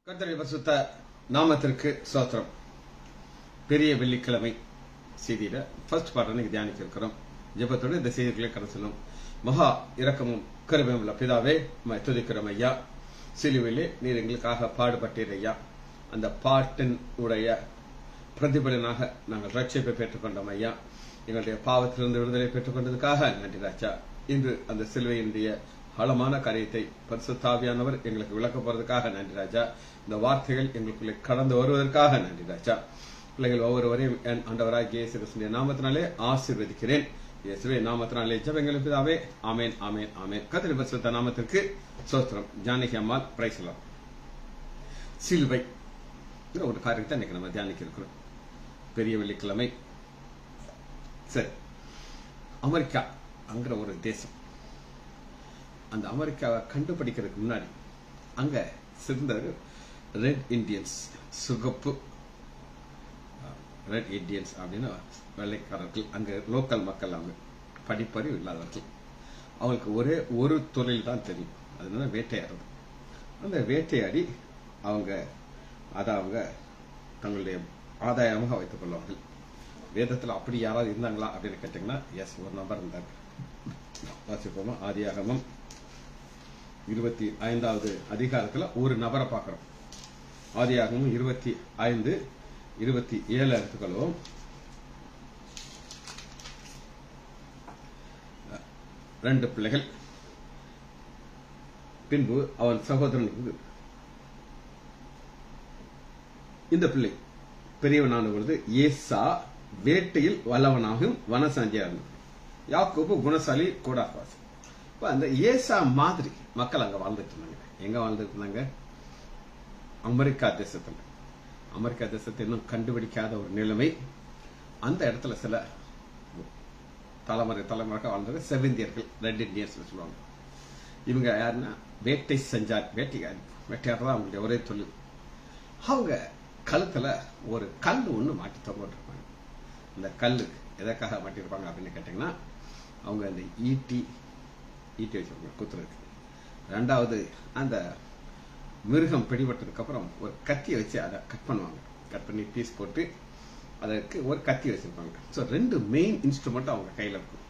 கர்த்தருடைய பரிசுத்த நாமத்திற்கு ஸ்தோத்திரம். பெரிய வெள்ளிக்கிழமை செய்தியில ஃபர்ஸ்ட் பார்ட் இன்னைக்கு தியானிக்க இருக்கிறோம். ஜெபத்தோடு இந்த செய்திகளை கடசலும். மகா இரக்கமும் கருமையும் உள்ள பிதாவே, துதிக்கிறோம் ஐயா. சிலுவையிலே நீர் எங்களுக்காக பாடுபட்டீர் ஐயா. அந்த பாட்டின் உடைய பிரதிபலனாக நாங்கள் ரட்சிப்பை பெற்றுக்கொண்டோம் ஐயா. எங்களுடைய பாவத்திலிருந்து விடுதலை பெற்றுக் கொண்டதுக்காக நன்றி ராஜா. இன்று அந்த சிலுவையினுடைய ஆழமான காரியத்தை பரிசுத்த ஆவியானவர் எங்களுக்கு விளக்க போறதுக்காக நன்றி ராஜா. இந்த வார்த்தைகள் எங்களுக்குள்ளே கடந்து வருவதற்காக நன்றி ராஜா. பிள்ளைகள் ஒவ்வொருவரையும் என் ஆண்டவராகிய இயேசு கிறிஸ்துவின் நாமத்தினாலே ஆசீர்வதிக்கிறேன். இயேசுவின் நாமத்தினாலே ஜெபங்கள் பிதாவே. ஆமென், ஆமென், ஆமென். கர்த்தருடைய பரிசுத்த நாமத்திற்கு ஸ்தோத்திரம். Janaki Ammal praise the Lord. சிலுவை ஒரு காரியத்தை இன்னைக்கு நம்ம தியானிக்க இருக்கிறோம். பெரிய வெள்ளிக்கிழமை. சரி, அமெரிக்கா அங்கிற ஒரு தேசம். அந்த அமெரிக்காவை கண்டுபிடிக்கிறதுக்கு முன்னாடி அங்க சிறந்தது ரெட் இண்டியன்ஸ், சிகப்பு ரெட் இண்டியன்ஸ் அப்படின்னு வெள்ளைக்காரர்கள். அங்க லோக்கல் மக்கள், அவங்க படிப்பறிவு இல்லாதவர்கள். அவங்களுக்கு ஒரே ஒரு தொழில் தான் தெரியும், அதனால வேட்டையாடுறது. அந்த வேட்டையாடி அவங்க தங்களுடைய ஆதாயமாக வைத்துக் கொள்வார்கள். வேதத்தில் அப்படி யாராவது இருந்தாங்களா அப்படின்னு கேட்டீங்கன்னா, எஸ், ஒரு நபர் இருந்தாங்க. வாசிப்போமா? ஆதியாகமம் 25வது அதிகாரத்துல ஒரு நபரை பார்க்கிறோம். ஆதியாகமம் 25:27 எடுத்துக்கொள்வோம். ரெண்டு பிள்ளைகள். பின்பு அவன் சகோதரனுக்கு இந்த பிள்ளை பெரியவனான பொழுது ஏசா வேட்டையில் வல்லவனாகவும் வனசஞ்சியார். யாக்கோபு குணசாலி கூடாவாசி. அந்த ஏசா மாதிரி மக்கள் அங்க வாழ்ந்துட்டு இருந்தாங்க. எங்க வாழ்ந்துட்டு இருந்தாங்க? அமெரிக்கா தேசத்துல. அமெரிக்கா தேசத்தை இன்னும் கண்டுபிடிக்காத ஒரு நிலைமை. அந்த இடத்துல சில தலைமுறையாக வாழ்ந்தது செவிந்தியர்கள், ரெட் இண்டியன்ஸ் சொல்லுவாங்க. இவங்க யாருன்னா வேட்டை செஞ்சார், வேட்டையாடுறதா அவங்களுடைய ஒரே தொழில். அவங்க கழுத்துல ஒரு கல் ஒண்ணு மாட்டி தொங்கிருப்பாங்க. இந்த கல்லு எதற்காக மாட்டிருப்பாங்க அப்படின்னு கேட்டீங்கன்னா, அவங்க அந்த ஈட்டி வச்சிருப்பாங்க குத்துறதுக்கு. ரெண்டாவது, அந்த மிருகம் பிடிபட்டதுக்கு அப்புறம் ஒரு கத்தியை வச்சு அதை கட் பண்ணுவாங்க. கட் பண்ணி பீஸ் போட்டு அதற்கு ஒரு கத்தி வச்சிருப்பாங்க. ஸோ ரெண்டு மெயின் இன்ஸ்ட்ருமெண்ட் அவங்க கையில இருக்கும்.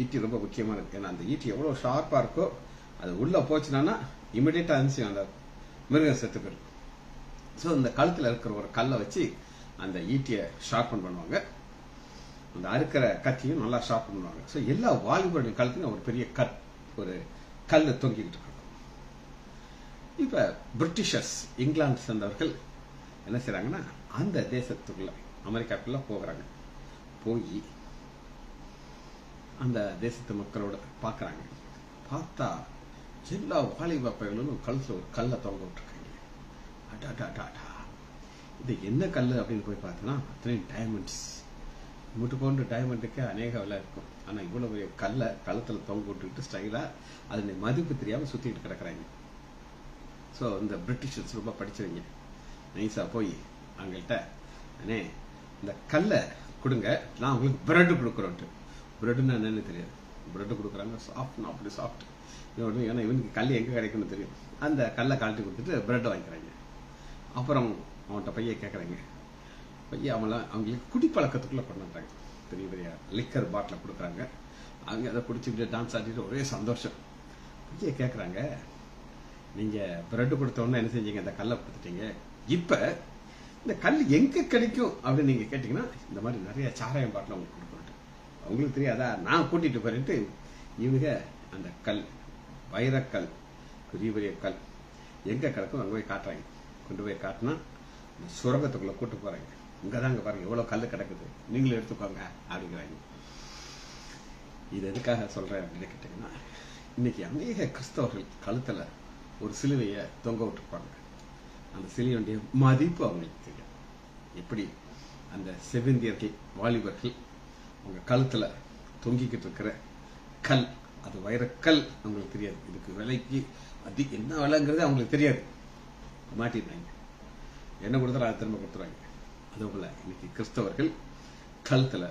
ஈட்டி ரொம்ப முக்கியமானது. ஏன்னா அந்த ஈட்டி எவ்வளவு ஷார்ப்பா இருக்கோ, அது உள்ள போச்சுன்னா இமிடியேட்டா இருந்துச்சு அந்த மிருகம் செத்து போயிடும். ஸோ இந்த கழுத்துல இருக்கிற ஒரு கல்லை வச்சு அந்த ஈட்டியை ஷார்பன் பண்ணுவாங்க. அந்த அறுக்கிற கத்தியும் நல்லா ஷார்பன் பண்ணுவாங்க. ஸோ எல்லா வாலிபருடைய கழுத்துலையும் ஒரு பெரிய ஒரு கல் தொங்கிக்கிட்டு இருக்கும். இப்ப பிரிட்டிஷர்ஸ், இங்கிலாந்து சேர்ந்தவர்கள் என்ன செய்யறாங்கன்னா, அந்த தேசத்துக்குள்ள அமெரிக்காக்குள்ள போகிறாங்க. போய் அந்த தேசத்து மக்களோட பாக்குறாங்க. பார்த்தா எல்லா வாலிப பையர்களும் கழுத்துல ஒரு கல்லை தொங்க விட்டுருக்காங்க. இது என்ன கல் அப்படின்னு போய் பார்த்தோன்னா, அத்தனை டைமண்ட்ஸ். முட்டுக்கொண்டு டைமண்டுக்கு அநேக விலை இருக்கும். ஆனா இவ்வளவு கல்லை கழுத்துல தொங்க விட்டுக்கிட்டு ஸ்டைலா அதனுடைய மதிப்பு தெரியாம சுத்திட்டு கிடக்குறாங்க. ஸோ இந்த பிரிட்டிஷர்ஸ் ரொம்ப படிச்சவங்க. நைஸா போய் அவங்கள்ட்ட, அண்ணே இந்த கல்லை கொடுங்க, நான் உங்களுக்கு பிரெட் கொடுக்குறோன்ட்டு. பிரெட்னு என்னன்னு தெரியாது. பிரெட் கொடுக்குறாங்க. சாஃப்ட்னா அப்படி சாஃப்ட். ஏன்னா இவனுக்கு கல் எங்க கிடைக்கும்னு தெரியும். அந்த கல்லை கழட்டி கொடுத்துட்டு பிரெட் வாங்கிக்கிறாங்க. அப்புறம் அவன்கிட்ட பைய கேட்கறாங்க. பையன் அவங்களுக்கு குடிப்பழக்கத்துக்குள்ள கொண்டாடுறாங்க. பெரிய பெரிய லிக்கர் பாட்டில் கொடுக்குறாங்க. அவங்க அதை குடிச்சுக்கிட்டு டான்ஸ் ஆடிட்டு ஒரே சந்தோஷம். பைய கேட்கறாங்க, நீங்க பிரெட் கொடுத்த உடனே என்ன செஞ்சீங்க? இந்த கல்லை கொடுத்துட்டீங்க. இப்ப இந்த கல் எங்க கிடைக்கும் அப்படின்னு நீங்க கேட்டீங்கன்னா, இந்த மாதிரி நிறைய சாராயம் பாட்டில் அவங்களுக்கு கொடுக்கணும். அவங்களுக்கு தெரியாதா? நான் கூட்டிட்டு போயிட்டு இவங்க அந்த கல், வைரக்கல், பெரிய பெரிய கல் எங்க கிடக்கும் அங்க போய் காட்டுறாங்க. கொண்டு போய் காட்டினா இந்த சுரங்கத்துக்குள்ள கூட்டு போறாங்க. இங்கதாங்க பாருங்க எவ்வளவு கல் கிடக்குது, நீங்களும் எடுத்துக்கோங்க அப்படிங்கிறாங்க. இது எதுக்காக சொல்றேன் அப்படின்னு கேட்டீங்கன்னா, இன்னைக்கு அநேக கிறிஸ்தவர்கள் கழுத்துல ஒரு சிலுவையை தொங்க விட்டுருப்பாங்க. அந்த சிலுவையுடைய மதிப்பு அவங்களுக்கு தெரியும். எப்படி அந்த செவிந்தியர்கள், வாலிபர்கள் அவங்க கழுத்துல தொங்கிக்கிட்டு இருக்கிற கல், அது வைரக்கல் அவங்களுக்கு தெரியாது. இதுக்கு விலைக்கு என்ன விலைங்கிறது அவங்களுக்கு தெரியாது. மாட்டிடுறாங்க. என்ன கொடுத்தாலும் அதை திரும்ப கொடுத்துருவாங்க. அதுபோல இன்னைக்கு கிறிஸ்தவர்கள் கழுத்துல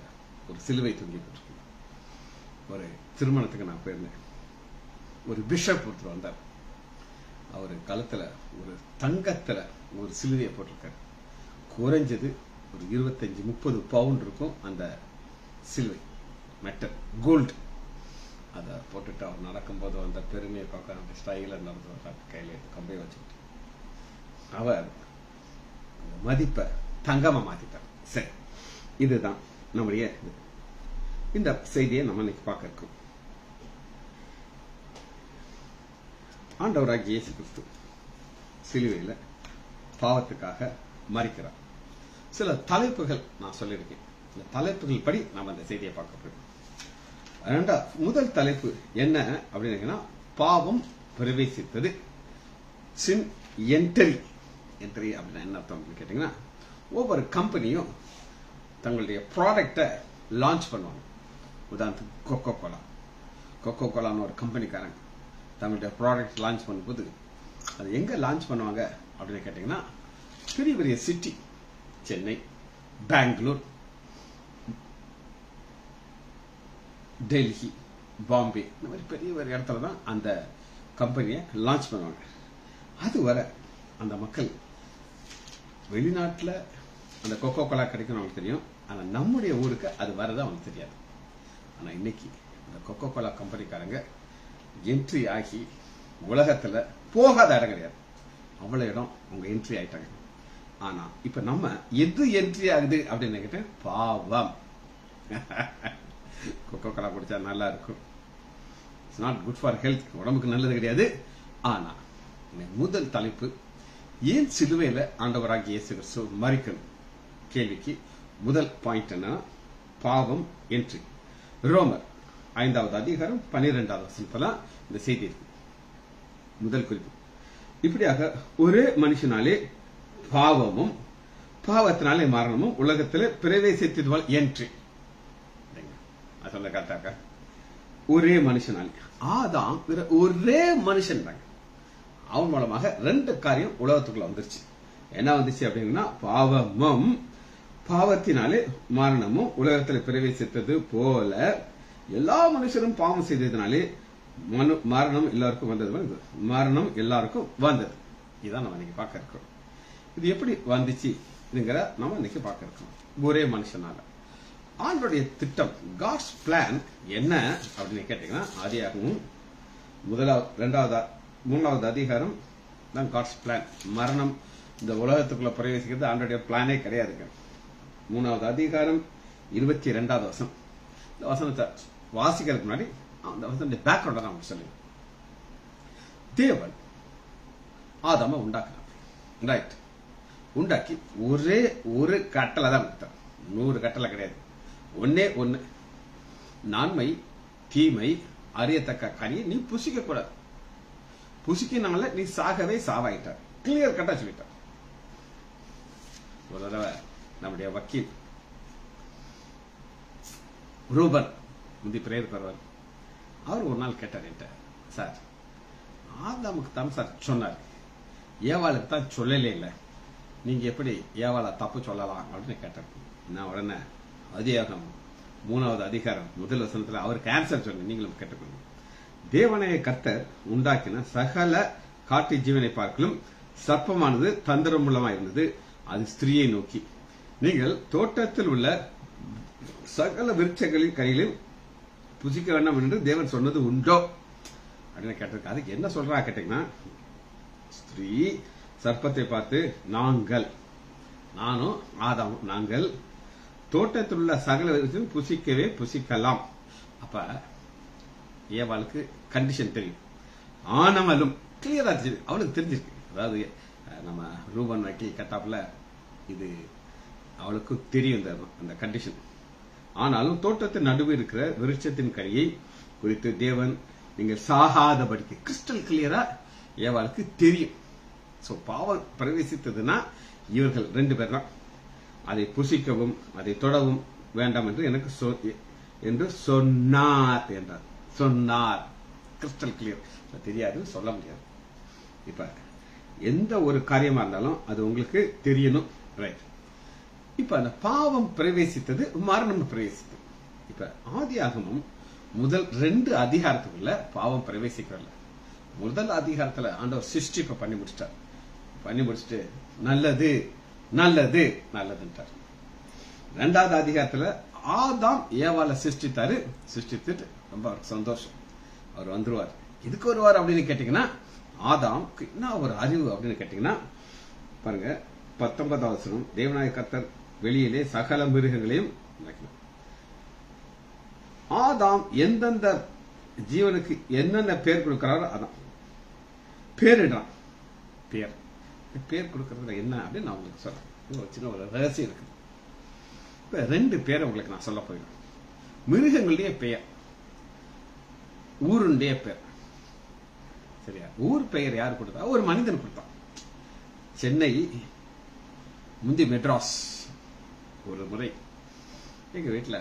ஒரு சிலுவை தொங்கிட்டு. ஒரு திருமணத்துக்கு நான் போயிருந்தேன். ஒரு பிஷப் ஒருத்தர் வந்தார். அவரு கழுத்துல ஒரு தங்கத்துல ஒரு சிலுவையை போட்டிருக்காரு. குறைஞ்சது ஒரு 25-30 பவுண்ட் இருக்கும் அந்த சிலுவை, மெட்டல் கோல்டு. அதை போட்டுட்டு அவர் நடக்கும்போது அந்த பெருமையை பார்க்க அந்த ஸ்டைல நடந்து வர்றாரு, கையில கம்பையை வச்சுக்கிட்டு. அவர் மதிப்பை தங்கமா மாத்திட்டார். சரி, இதுதான் நம்முடைய இந்த செய்தியை நம்ம இன்னைக்கு பார்க்க இருக்கோம். ஆண்டவராகிய இயேசு கிறிஸ்து சிலுவையில பாவத்துக்காக மரிக்கிறார். சில தலைப்புகள் நான் சொல்லியிருக்கேன். இந்த தலைப்புகள் படி நம்ம இந்த செய்தியை பார்க்க போறோம். முதல் தலைப்பு என்ன அப்படின்னு, பாவம் பிரவேசித்தது. சின் என்ட்ரி. என்ட்ரி அப்படின்னா என்ன அர்த்தம் அப்படின்னு கேட்டீங்கன்னா, ஒவ்வொரு கம்பெனியும் தங்களுடைய ப்ராடக்டை லான்ச் பண்ணுவாங்க. உதாரணத்துக்கு கொக்கோ கோலான்னு ஒரு கம்பெனிக்காரங்க தங்களுடைய ப்ராடக்ட் லான்ச் பண்ணும்போது அது எங்க லான்ச் பண்ணுவாங்க அப்படின்னு கேட்டீங்கன்னா, பெரிய பெரிய சிட்டி, சென்னை, பெங்களூர், டெல்லி, பாம்பே, இந்த மாதிரி பெரிய பெரிய இடத்துல தான் அந்த கம்பெனியை லான்ச் பண்ணுவாங்க. அது வர அந்த மக்கள் வெளிநாட்டில் அந்த கொக்கோ கோலா கிடைக்கும் அவங்களுக்கு தெரியும். ஆனா நம்முடைய ஊருக்கு அது வரதான் அவங்களுக்கு தெரியாது. ஆனா இன்னைக்கு அந்த கொக்கோ கோலா கம்பெனிக்காரங்க என்ட்ரி ஆகி உலகத்துல போகாத இடம் கிடையாது, அவ்வளவு இடம் அவங்க என்ட்ரி ஆயிட்டாங்க. ஆனா இப்ப நம்ம எது என்ட்ரி ஆகுது அப்படின்னு கேட்டேன், பாவம். கொக்கோ கோலா குடிச்சா நல்லா இருக்கும், it's not good for health, உடம்புக்கு நல்லது கிடையாது. ஆனா முதல் தலைப்பு, ஏன் சிலுவையில ஆண்டவராகிய இயேசு கிறிஸ்து மரிக்கணும் கேள்விக்கு முதல் பாயிண்ட் என்ன, பாவம் என்ட்ரி. ரோமர் 5வது அதிகாரம் 12வது வசனத்துல இந்த செய்தி இருக்கு. முதல் குறிப்பு, இப்படியாக ஒரே மனுஷனாலே பாவமும் பாவத்தினாலே மரணமும் உலகத்தில் பிரவேசித்ததால் என்ட்ரி. சொல்ல கரெக்டாக்க, ஒரே மனுஷனாலே, ஆதாம் ஒரே மனுஷன் தாங்க. அவன் மூலமாக 2 காரியம் உலகத்துக்குள்ள வந்துருச்சு. என்ன வந்துச்சு அப்படின்னா, பாவமும் பாவத்தினாலே மரணமும் உலகத்தில் பிரவேசித்தது போல எல்லா மனுஷரும் பாவம் செய்ததுனாலே மரணம் எல்லாருக்கும் வந்தது. மரணம் எல்லாருக்கும் வந்தது. இதான் நம்ம இன்னைக்கு பார்க்க இருக்கோம். இது எப்படி வந்துச்சு இதுங்கிற நம்ம இன்னைக்கு பார்க்க இருக்கோம். ஒரே மனுஷனால. ஆண்டோடைய திட்டம், காட்ஸ் பிளான் என்ன அப்படின்னு கேட்டீங்கன்னா, ஆதியாகமம் 3வது அதிகாரம் தான் காட்ஸ் பிளான். மரணம் இந்த உலகத்துக்குள்ள பிரவேசிக்கிறது ஆண்டோடைய பிளானே கிடையாதுங்க. 3வது அதிகாரம் 22வது வசனம். இந்த வசனத்தை வாசிக்கிறதுக்கு முன்னாடி அந்த வசனத்துடைய பேக்ரவுண்ட நான் சொல்லுவேன். தேவன் ஆதாம உண்டாக்குறார், ரைட்? உண்டாக்கி ஒரே ஒரு கட்டளை தான் கொடுத்தார். 100 கட்டளை கிடையாது, ஒன்னே ஒண்ணு. நன்மை தீமை அறியத்தக்க காரியை நீ புசிக்க கூடாது, புசிக்கினால நீ சாகவே சாவாயிட்டார். கிளியர் கட்டா சொல்லிட்டார். ஒரு தடவை நம்முடைய வக்கீல் ரூபன் முந்தி பிரேயர் பெறுவார். அவர் ஒரு நாள் கேட்டார் என்கிட்ட, சார் ஆதாமுக்கு தான் சார் சொன்னார், ஏவாளுக்கு தான் சொல்லலே இல்லை, நீங்க எப்படி ஏவாளை தப்பு சொல்லலாம் அப்படின்னு கேட்டார். நான் உடனே அதிகாரம் 3வது அதிகாரம் 1 வசனத்துல அவருக்கு ஆன்சர் சொன்னேன், நீங்களும் கேட்டுக்கணும். தேவனைய கர்த்தர் உண்டாக்கின சகல காட்டு ஜீவனை பார்க்கலும் சர்ப்பமானது தந்திரமுள்ளமா இருந்தது. அது ஸ்திரீயை நோக்கி, நீங்கள் தோட்டத்தில் உள்ள சகல விருட்சங்களின் கையிலும் புசிக்க வேண்டாம் என்று தேவன் சொன்னது உண்டோ அப்படின்னு கேட்டிருக்க. அதுக்கு என்ன சொல்றா கேட்டீங்கன்னா, ஸ்திரீ சர்ப்பத்தை பார்த்து, நானும் ஆதாமும் நாங்கள் தோட்டத்தில் உள்ள சகல விருட்சம் புசிக்கவே புசிக்கலாம். அப்ப ஏவாளுக்கு கண்டிஷன் தெரியும், ஆனாலும் கிளியரா தெரியுது, அவளுக்கு தெரிஞ்சிருக்கு. அதாவது நம்ம ரூபன் வக்கீல் கட்டாப்ல இது அவளுக்கு தெரியும் அந்த கண்டிஷன். ஆனாலும் தோட்டத்தின் நடுவே இருக்கிற விருட்சத்தின் கனியை குறித்து தேவன் நீங்கள் சாகாதபடிக்கு கிறிஸ்டல் கிளியரா ஏவாளுக்கு தெரியும். சோ பாவம் பிரவேசித்ததுன்னா இவர்கள் 2 பேர் தான். அதை புசிக்கவும் அதை தொடவும் வேண்டாம் என்று எனக்கு என்று சொன்னார் என்றார். சொன்னார், கிறிஸ்டல் கிளியர். தெரியாது, சொல்ல முடியாது. இப்ப எந்த ஒரு காரியமா இருந்தாலும் அது உங்களுக்கு தெரியணும், ரைட்? இப்ப அந்த பாவம் பிரவேசித்தது, மரணம் பிரவேசித்தது. இப்ப ஆதியாகமம் முதல் 2 அதிகாரத்துக்குள்ள பாவம் பிரவேசிக்கிறல. முதல் அதிகாரத்துல ஆண்டவர் சிருஷ்டிப்பை பண்ணி முடிச்சுட்டு நல்லது நல்லது நல்லதுன்றார். ரெண்டாவது அதிகாரத்துல ஆதாம் ஏவாளை சிருஷ்டித்துட்டு ரொம்ப அவருக்கு சந்தோஷம். அவர் வந்துருவார். எதுக்கு வருவார் அப்படின்னு கேட்டீங்கன்னா, ஆதாம் என்ன ஒரு அறிவு அப்படின்னு கேட்டீங்கன்னா பாருங்க, 19வது வசனம், தேவனாய கர்த்தர் வெளியிலே சகல மிருகங்களையும் ஆதாம் எந்தெந்த ஜீவனுக்கு என்னென்ன பேர் கொடுக்கிறாரோ அதான் பேரிடுறான். பேர் கொடுக்கறதுல என்ன அப்படின்னு நான் உங்களுக்கு சொல்றேன். சின்ன ஒரு ரகசியம் இருக்குது. இப்ப 2 பேரை உங்களுக்கு நான் சொல்ல போகிறேன். மிருகங்களுடைய பெயர், ஊருடைய பேர். சரியா? ஊர் பெயர் யார் கொடுத்தா? ஒரு மனிதன் கொடுத்தான். சென்னை முந்தி மெட்ராஸ். ஒரு முறை எங்க வீட்டுல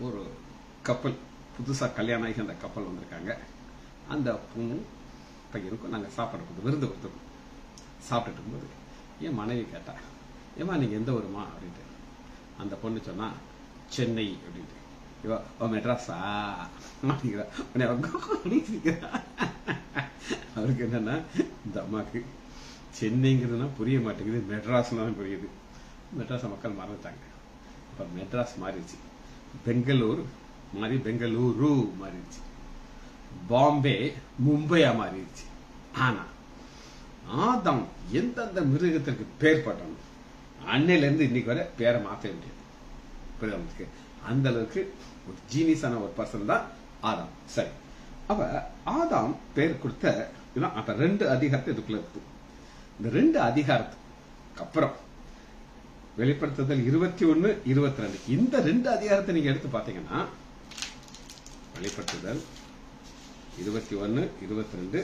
ஒரு கப்பல், புதுசா கல்யாணம் ஆகி அந்த கப்பல் வந்திருக்காங்க. அந்த பொண்ணு பையனுக்கும் நாங்க சாப்பாடு கொடுத்து விருந்து கொடுத்தோம். சாப்பிட்டுட்டு இருக்கும்போது என் மனைவி கேட்டா, ஏமா நீங்க எந்த ஊருமா அப்படின்ட்டு. அந்த பொண்ணு சொன்னா சென்னை அப்படின்ட்டு. மெட்ராஸா அப்படிங்கிறா. அவருக்கு என்னன்னா, இந்த அம்மாக்கு சென்னைங்கிறதுனா புரிய மாட்டேங்குது, மெட்ராஸ்னா புரியுது. மெட்ராஸ் மக்கள் மறந்துட்டாங்க. இப்ப மெட்ராஸ் மாறிடுச்சு. பெங்களூர் மாறி பெங்களூரு மாறிடுச்சு. பாம்பே மும்பையா மாறிடுச்சு. ஆனா ஆதாம் எந்தெந்த மிருகத்திற்கு பேர் பட்டணும், அன்னையில இருந்து இன்னைக்கு வரை பேரை மாற்ற முடியாது. அந்த அளவுக்கு ஒரு ஜீனியஸான ஒரு பர்சன் தான் ஆதாம். சரி, அப்ப ஆதாம் பேர் கொடுத்த அப்ப 2 அதிகாரத்தை இதுக்குள்ள இருக்கு. இந்த 2 அதிகாரத்துக்கு அப்புறம் வெளிப்படுத்துதல் 21, 22 இந்த 2 அதிகாரத்தை நீங்க எடுத்து பாத்தீங்கன்னா, வெளிப்படுத்துதல் 21, 22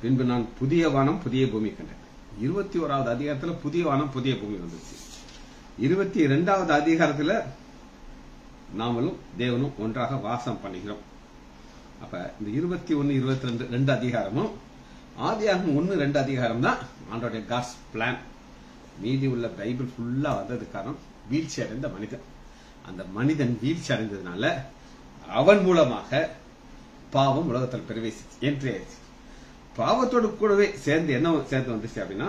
பின்பு நான் புதிய வானம் புதிய பூமி கண்டேன். 21வது அதிகாரத்துல புதிய வானம் புதிய பூமி வந்துச்சு. 22வது அதிகாரத்துல நாமளும் தேவனும் ஒன்றாக வாசம் பண்ணுகிறோம். அப்ப இந்த 21, 22 2 அதிகாரமும் ஆதியாகமம் 1, 2 அதிகாரம் தான் ஆண்டவருடைய காட்ஸ் பிளான். மீதி உள்ள பைபிள் ஃபுல்லா வந்தது காரணம் வீழ்ச்சி அடைந்த மனிதன். அந்த மனிதன் வீழ்ச்சி அடைந்ததுனால அவன் மூலமாக பாவம் உலகத்தில் பிரவேசிச்சு என்ட்ரி ஆயிடுச்சு. பாவத்தோடு கூடவே சேர்ந்து என்ன சேர்ந்து வந்துச்சு அப்படின்னா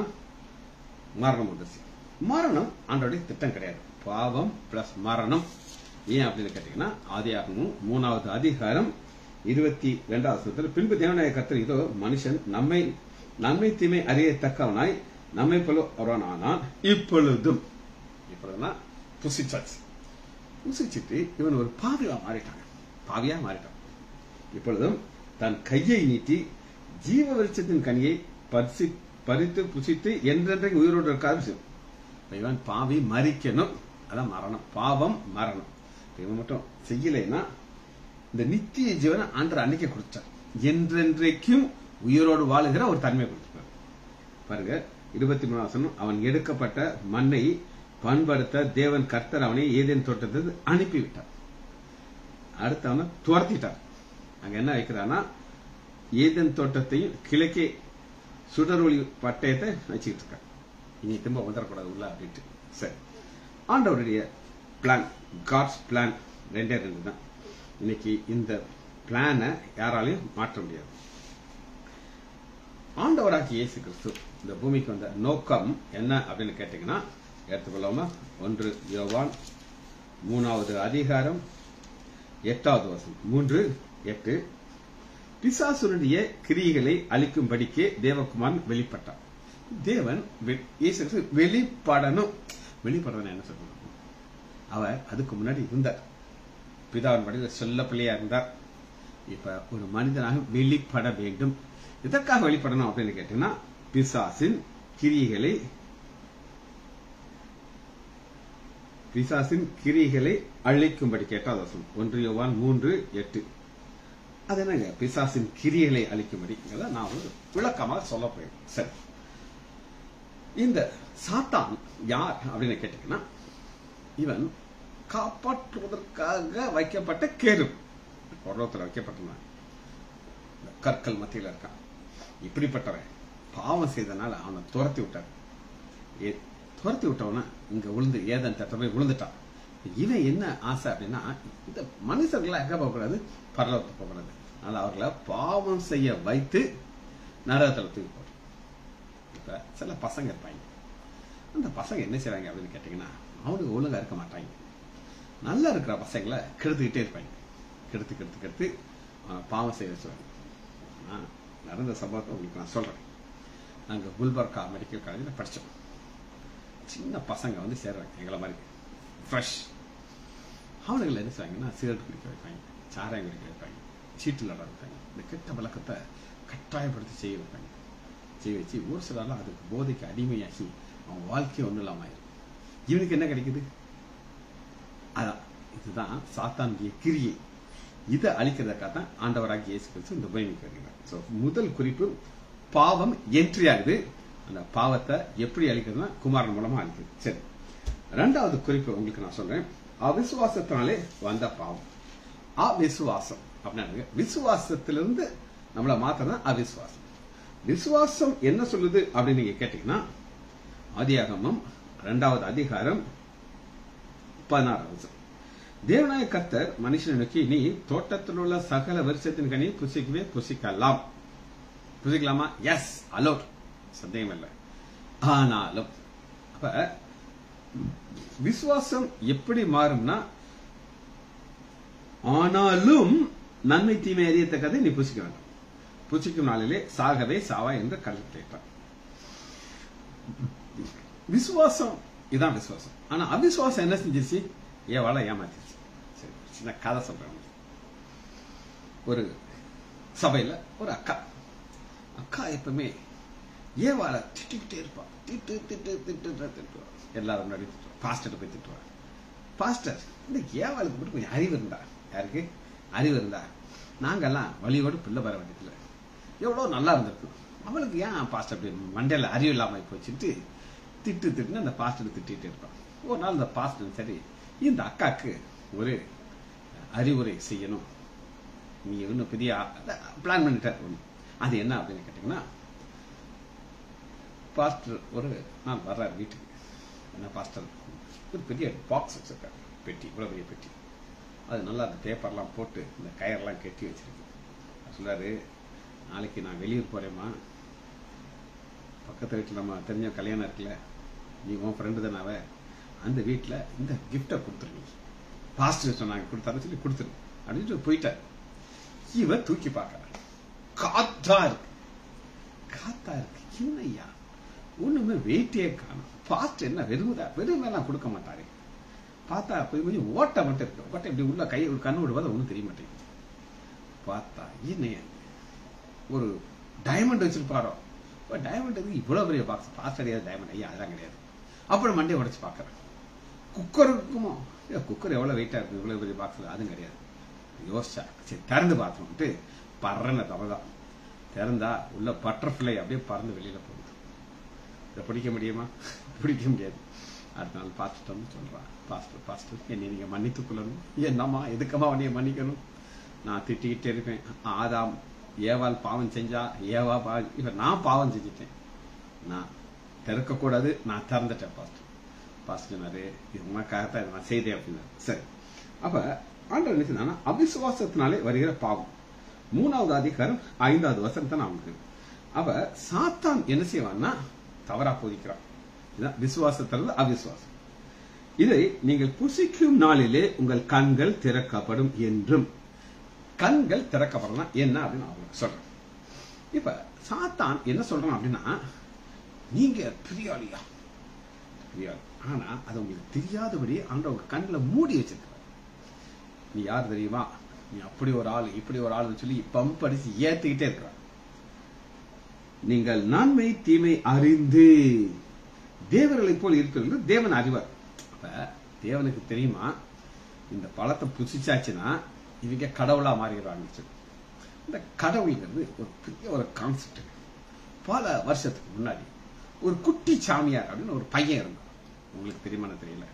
மரணம் வந்துச்சு. மரணம் ஆண்டோடைய திட்டம் கிடையாது. பாவம் பிளஸ் மரணம். ஏன் அப்படின்னு கேட்டீங்கன்னா, ஆதியாகமம் 3வது அதிகாரம் 22வது பின்பு தேவனாய கர்த்தர் இதோ மனுஷன் நன்மை தீமை அறியத்தக்கவனாய் நம்மை போல ஒருவனானான். இப்பொழுதும் புசிச்சிட்டு இவன் ஒரு பாவியா மாறிட்டான். இப்பொழுதும் தன் கையை நீட்டி ஜீவ வெளிச்சத்தின் கனியை பறித்து புசித்து என்றென்றைக்கு உயிரோடு இருக்காது. இவன் பாவி மறிக்கணும். அதான் மரணம். பாவம் மரணம். இவன் மட்டும் செய்யலைன்னா இந்த நித்திய ஜீவனை ஆண்டவர் அன்னைக்கு கொடுத்தார். என்றென்றைக்கும் உயிரோடு வாழுகிற ஒரு தன்மை கொடுத்தார். பாருங்க 23 அவன் எடுக்கப்பட்ட மண்ணை பண்படுத்த தேவன் கர்த்தர் அவனை ஏதேன் தோட்டத்துக்கு அனுப்பிவிட்டார். அடுத்து அவனை துரத்திட்டார். அங்க என்ன வைக்கிறான்னா, ஏதேன் தோட்டத்தையும் கிழக்கே சுடரொளி பட்டயத்தை வச்சுக்கிட்டு இருக்க. இனி திரும்ப வந்துடக்கூடாது உள்ள அப்படின்ட்டு. சரி, ஆண்டவருடைய பிளான், காட்ஸ் பிளான் 2 தான். இன்னைக்கு இந்த பிளானை யாராலையும் மாற்ற முடியாது. ஆண்டவராகிய இயேசு கிறிஸ்து இந்த பூமிக்கு வந்த நோக்கம் என்ன அப்படின்னு கேட்டீங்கன்னா, எடுத்துக்கொள்ளாம 1 யோவான் 3வது அதிகாரம் 8வது வசனம் 3:8 பிசாசுடைய கிரியைகளை அழிக்கும்படிக்கே தேவகுமாரன் வெளிப்பட்டார். தேவன் இயேசு கிறிஸ்து வெளிப்படணும். என்ன சொல்றாங்க? அவர் அதுக்கு முன்னாடி இருந்தார். பிதாவின் வடிவில் சொல்ல பிள்ளையா இருந்தார். இப்ப ஒரு மனிதனாக வெளிப்பட வேண்டும். இதற்காக வெளிப்படணும் அப்படின்னு கேட்டீங்கன்னா, பிசாசின் கிரிகளை அழிக்கும்படி கேட்டால் 1 யோவான் 3:8 அது என்னங்க பிசாசின் கிரியைகளை அழிக்கும்படி நான் விளக்கமாக சொல்ல போறேன். சரி, இந்த சாத்தான் யார் அப்படின்னு கேட்டீங்கன்னா, இவன் காப்பாற்றுவதற்காக வைக்கப்பட்ட கேருப். பர்வத்தில் வைக்கப்பட்டிருந்தான். கற்கள் மத்தியில் இருக்கான். இப்படிப்பட்டவன் பாவம் செய்தனால அவனை துரத்தி விட்டார். துரத்தி விட்டவன இங்க விழுந்து ஏதன் தட்ட போய் விழுந்துட்டான். இவன் என்ன ஆசை அப்படின்னா, இந்த மனுஷர்களா எங்க போகக்கூடாது, பரலோகத்துக்கு போகக்கூடாது. அதனால அவர்களை பாவம் செய்ய வைத்து நரகத்துல தூக்கி போடுறோம். இப்ப சில பசங்க இருப்பாங்க, அந்த பசங்க என்ன செய்வாங்க அப்படின்னு கேட்டீங்கன்னா, அவனுக்கு ஒழுங்கா இருக்க மாட்டாங்க. நல்லா இருக்கிற பசங்களை கெடுத்துக்கிட்டே இருப்பாங்க. கெடுத்து கெடுத்து கெடுத்து பாவம் செய்ய வச்சுருவாங்க. நடந்த சம்பவத்தை உங்களுக்கு நான் சொல்றேன். நாங்கள் குல்பர்கா மெடிக்கல் காலேஜில் படித்தோம். சின்ன பசங்க வந்து சேர்றாங்க எங்களை மாதிரி ஃப்ரெஷ். அவனுங்களை என்ன செய்வாங்கன்னா, சிகரெட் குடிக்க வைப்பாங்க, சாராயம் குடிக்க வைப்பாங்க, சீட்டு விளாட வைப்பாங்க. இந்த கெட்ட பழக்கத்தை கட்டாயப்படுத்தி செய்ய வைப்பாங்க. செய்ய வச்சு ஒரு சிலர்லாம் அதுக்கு போதைக்கு அடிமையாகி அவன் வாழ்க்கையை ஒன்றும் இல்லாமல் ஆயிரும். இவனுக்கு என்ன கிடைக்குது? அதான் இதுதான் சாத்தானுடைய கிரியை. இதை அழிக்கிறதுக்காக தான் ஆண்டவராக இயேசு கிறிஸ்து இந்த பூமிக்கு வருகிறார். ஸோ முதல் குறிப்பு, பாவம் என்ட்ரி ஆகுது. அந்த பாவத்தை எப்படி அழிக்கிறதுனா குமாரன் மூலமா அழிக்குது. சரி, ரெண்டாவது குறிப்பு உங்களுக்கு நான் சொல்றேன். அவிசுவாசத்தினாலே வந்த பாவம். அவிசுவாசம் அப்படின்னா, விசுவாசத்திலிருந்து நம்மளை மாத்திரம் அவிசுவாசம். விசுவாசம் என்ன சொல்லுது அப்படின்னு நீங்க கேட்டீங்கன்னா, ஆதியாகமம் 2வது அதிகாரம் 16வது வசனம். தேவனாய கர்த்தர் மனுஷனை நோக்கி, நீ தோட்டத்தில் உள்ள சகல விருட்சத்தின் கனி புசிக்கவே புசிக்கலாம். புசிக்கலாமா? எஸ், அலோட், சந்தேகம் இல்லை. ஆனாலும் அப்ப விசுவாசம் எப்படி மாறும்னா, ஆனாலும் நன்மை தீமை அறியத்தக்கதை நீ புசிக்க வேண்டும். புசிக்கும் நாளிலே சாகவே சாவா என்று கல்விட்டார். விசுவாசம் இதான் விசுவாசம். ஆனா அவிசுவாசம் என்ன செஞ்சிருச்சு? ஏவாளை ஏமாத்திருச்சு. சரி, சின்ன கதை சொல்றேன். ஒரு சபையில ஒரு அக்கா எப்பவுமே ஏவாளை திட்டிக்கிட்டே இருப்பா. திட்டு திட்டு திட்டு திட்டுவா. எல்லாரும் முன்னாடி திட்டுவா. பாஸ்டர் போய் திட்டுவா. பாஸ்டர், இந்த ஏவாளுக்கு மட்டும் கொஞ்சம் அறிவு இருந்தா, யாருக்கு அறிவு இருந்தா நாங்கெல்லாம் வழியோடு பிள்ளை பெற வேண்டியதில்லை, எவ்வளவு நல்லா இருந்திருக்கும். அவளுக்கு ஏன் பாஸ்டர் அப்படி மண்டையில அறிவு இல்லாம போச்சுட்டு திட்டு திட்டுன்னு அந்த பாஸ்டர் திட்டிகிட்டே இருப்பான். ஒரு நாள் இந்த பாஸ்டர், சரி இந்த அக்காக்கு ஒரு அறிவுரை செய்யணும், நீ இன்னும் பெரிய பிளான் பண்ணிட்ட. அது என்ன அப்படின்னு கேட்டீங்கன்னா, பாஸ்டர் ஒரு நாள் வர்றாரு வீட்டுக்கு. என்ன பாஸ்டர் ஒரு பெரிய பாக்ஸ் வச்சிருக்காரு, பெட்டி, இவ்வளவு பெரிய பெட்டி. அது நல்லா அந்த பேப்பர்லாம் போட்டு இந்த கயர்லாம் கட்டி வச்சிருக்கு. சொல்றாரு, நாளைக்கு நான் வெளியூர் போறேம்மா, பக்கத்து வீட்டில் நம்ம தெரிஞ்ச கல்யாணம் இருக்குல்ல, நீ உன் ஃப்ரெண்டு தானே, அந்த வீட்டில் இந்த கிஃப்டை கொடுத்துருங்க. பாஸ்டர் சொன்னாங்க கொடுத்தாரு, சொல்லி கொடுத்துரு அப்படின்னு போயிட்டார். இவ தூக்கி பார்க்கற, காத்தா இருக்கு, காத்தா இருக்கு. என்னையா ஒண்ணுமே வெயிட்டே காணும். பாஸ்டர் என்ன வெறுமையெல்லாம் கொடுக்க மாட்டாரு. பார்த்தா கொஞ்சம் ஓட்டை மட்டும் இருக்கு. ஓட்டை இப்படி உள்ள கை ஒரு கண்ணு விடுவாத ஒன்றும் தெரிய மாட்டேங்குது. பார்த்தா என்ன ஒரு டைமண்ட் வச்சிருப்பாரோ. டைமண்ட் இவ்வளவு பெரிய பாக்ஸ். பாஸ்டர் கிடையாது டைமண்ட். ஐயா அதெல்லாம் கிடையாது. அப்புறம் மண்டையை உடைச்சு பார்க்கறேன். குக்கர் இருக்குமோ? குக்கர் எவ்வளவு வெயிட்டா இருக்கு இவ்வளவு பெரிய பாக்ஸ்ல? அதுவும் கிடையாது. யோசிச்சா சரி திறந்து பார்த்தோம்ட்டு பறன தவதான் திறந்தா உள்ள பட்டர்ஃபிளை அப்படியே பறந்து வெளியில போகுது. இதை பிடிக்க முடியுமா? பிடிக்க முடியாது. அடுத்த நாள் பாஸ்டர் வந்து சொல்றான், பாஸ்டர் என்னை நீங்க மன்னித்துக் கொள்ளணும். என்னம்மா எதுக்கம்மா உன்னைய மன்னிக்கணும்? நான் திட்டிக்கிட்டே இருப்பேன். ஆதாம் ஏவாள் பாவம் செஞ்சா, ஏவா இப்ப நான் பாவம் செஞ்சுட்டேன், நான் திறக்க கூடாது, நான் திறந்துட்டேன். பாஸ்டர் சொன்னாரு, இது உனக்காகத்தான் இதை நான் செய்தேன் அப்படின்னாரு. சரி, அப்ப ஆண்டவர் என்ன சொன்னா, அவிசுவாசத்தினாலே வருகிற பாவம். 3வது அதிகாரம் 5வது வசனத்தை நான் அப்ப சாத்தான் என்ன செய்வான்னா தவறா போதிக்கிறான். இதுதான் விசுவாசத்திலிருந்து அவிசுவாசம். இதை நீங்கள் புசிக்கும் நாளிலே உங்கள் கண்கள் திறக்கப்படும் என்றும். கண்கள் திறக்கப்படலாம் என்ன அப்படின்னு நான் சொல்றேன். இப்ப சாத்தான் என்ன சொல்றான் அப்படின்னா, நீங்க பெரியாளியா, பெரியாள், ஆனா அது உங்களுக்கு தெரியாதபடி ஆண்டவங்க கண்ணில் மூடி வச்சிருக்க. நீ யார் தெரியுமா? நீ அப்படி ஒரு ஆள் இப்படி ஒரு ஆள் சொல்லி பம்ப் அடிச்சு ஏத்துக்கிட்டே இருக்கிறான். நீங்கள் நன்மை தீமை அறிந்து தேவர்களை போல் இருக்கிறது தேவன் அறிவார். அப்ப தேவனுக்கு தெரியுமா இந்த பழத்தை புசிச்சாச்சுன்னா இவங்க கடவுளா மாறிடுவாங்க. இந்த கடவுள்ங்கிறது ஒரு பெரிய ஒரு கான்செப்ட். பல வருஷத்துக்கு முன்னாடி ஒரு குட்டி சாமியார் அப்படின்னு ஒரு பையன் இருந்தான். உங்களுக்கு தெரியுமான்னு தெரியல.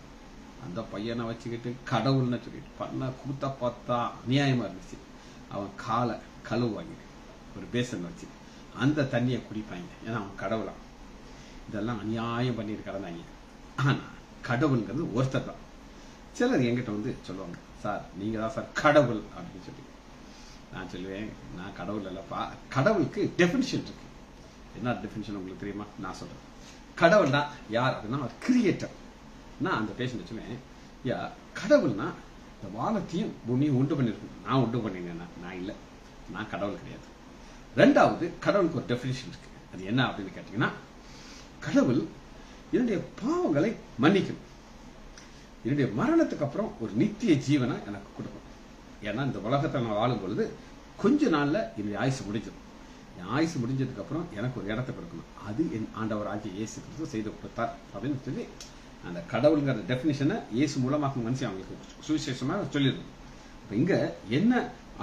அந்த பையனை வச்சுக்கிட்டு கடவுள்னு சொல்லிட்டு பண்ண கூத்த பார்த்தா அநியாயமா இருந்துச்சு. அவன் காலை கழுவாங்க ஒரு பேசன் வச்சு, அந்த தண்ணியை குடிப்பாங்க. ஏன்னா அவன் கடவுளான். இதெல்லாம் அநியாயம் பண்ணிட்டு கிடந்தாங்க. ஆனா கடவுள்ங்கிறது ஒருத்தர் தான். சிலர் என்கிட்ட வந்து சொல்லுவாங்க, சார் நீங்க தான் சார் கடவுள் அப்படின்னு சொல்லி. நான் சொல்லுவேன், நான் கடவுள் இல்லப்பா. கடவுளுக்கு டெபினிஷன் இருக்கு. என்ன டெபினிஷன் உங்களுக்கு தெரியுமா? நான் சொல்றேன். கடவுள்னா யார் அப்படின்னா ஒரு கிரியேட்டர். நான் அந்த பேஷண்ட் சொல்லுவேன், யா கடவுள்னா இந்த வானத்தையும் பூமியும் உண்டு பண்ணிருக்கேன். நான் உண்டு பண்ணினேன்னா நான் இல்லை, நான் கடவுள் கிடையாது. ரெண்டாவது, கடவுளுக்கு ஒரு டெபினிஷன் இருக்கு. அது என்ன அப்படின்னு கேட்டீங்கன்னா, கடவுள் என்னுடைய பாவங்களை மன்னிக்கணும், என்னுடைய மரணத்துக்கு அப்புறம் ஒரு நித்திய ஜீவனை எனக்கு கொடுக்கணும். ஏன்னா இந்த உலகத்தை நான் வாழும் பொழுது கொஞ்ச நாள்ல என்னுடைய ஆயுசு முடிஞ்சிடும். என் ஆயுசு முடிஞ்சதுக்கு அப்புறம் எனக்கு ஒரு இடத்தை கொடுக்கணும். அது என் ஆண்டவர் ஆகிய இயேசு கிறிஸ்து செய்து கொடுத்தார் அப்படின்னு சொல்லி அந்த கடவுளுங்கிற டெபினிஷனை இயேசு மூலமாக மனுஷன் அவங்களுக்கு சுவிசேஷமா சொல்லிடுது. இங்க என்ன